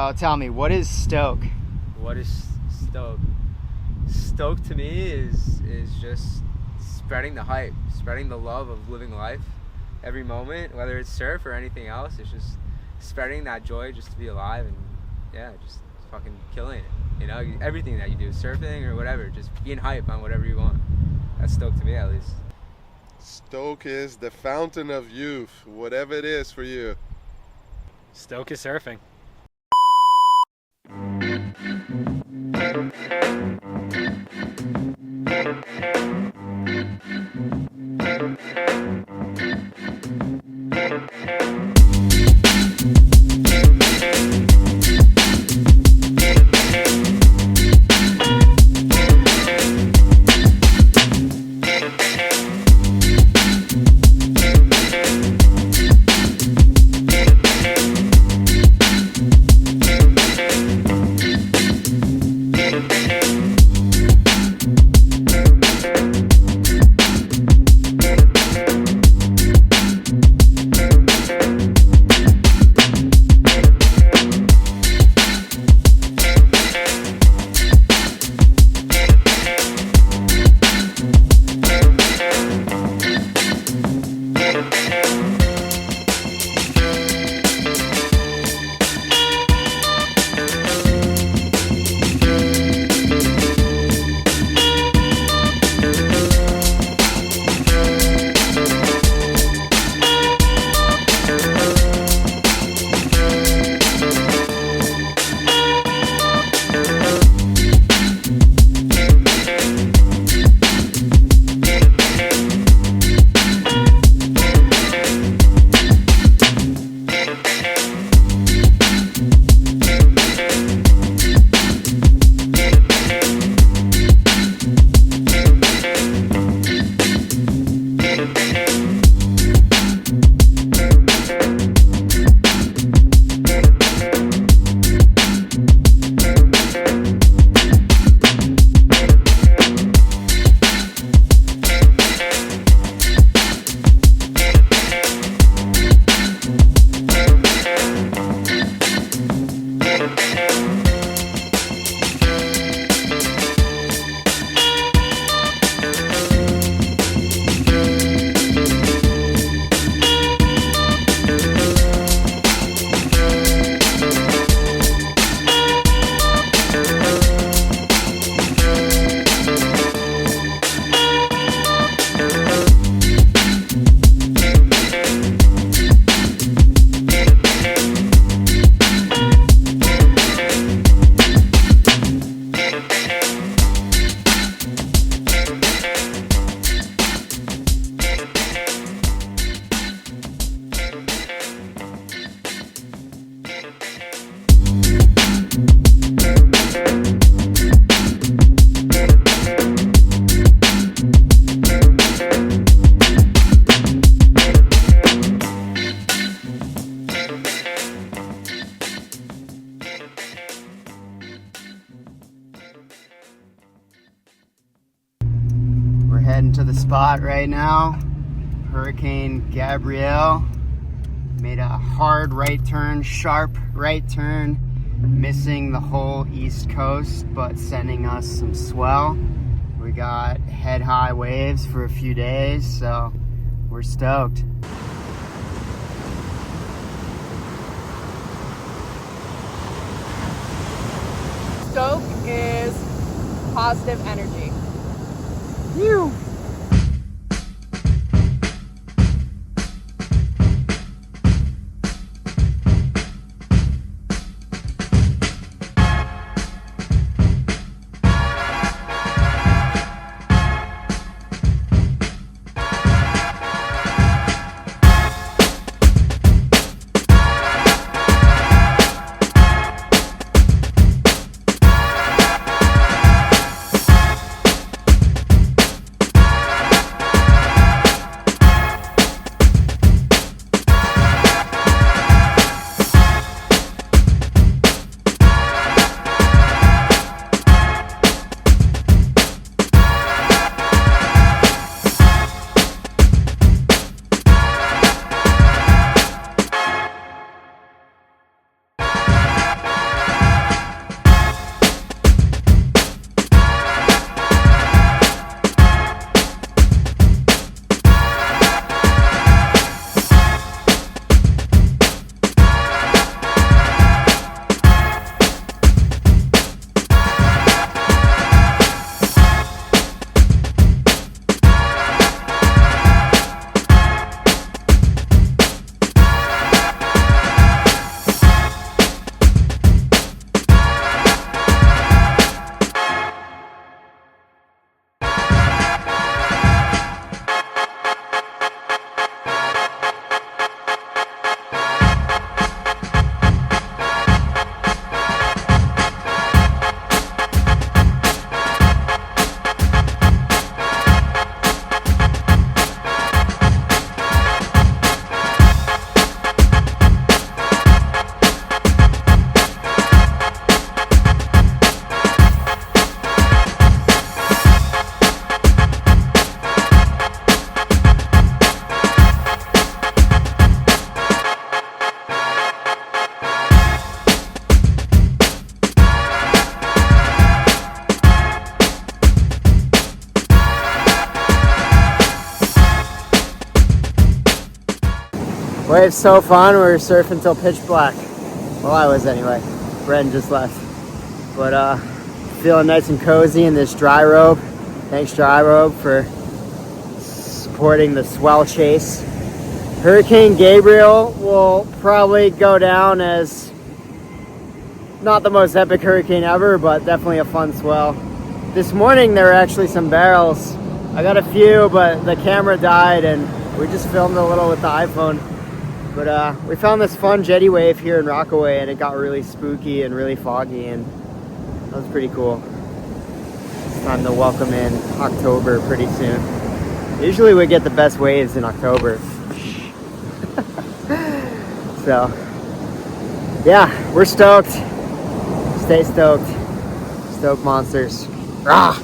So tell me, what is stoke? What is stoke? Stoke to me is just spreading the hype, spreading the love of living life every moment, whether it's surf or anything else. It's just spreading that joy just to be alive and yeah, just fucking killing it. You know, everything that you do, surfing or whatever, just being hype on whatever you want. That's stoke to me, at least. Stoke is the fountain of youth, whatever it is for you. Stoke is surfing. Heading to the spot right now. Hurricane Gabrielle made a hard right turn, sharp right turn, missing the whole east coast but sending us some swell. We got head high waves for a few days, so we're stoked. Stoke is positive energy. Phew. Wave's so fun. We were surfing till pitch black. Well, I was anyway. Bren just left. But feeling nice and cozy in this dry robe. Thanks Dry Robe for supporting the swell chase. Hurricane Gabrielle will probably go down as not the most epic hurricane ever, but definitely a fun swell. This morning there were actually some barrels. I got a few, but the camera died and we just filmed a little with the iPhone. But we found this fun jetty wave here in Rockaway and it got really spooky and really foggy, and that was pretty cool. It's time to welcome in October pretty soon. Usually we get the best waves in October. So, yeah, we're stoked. Stay stoked. Stoke monsters. Rah!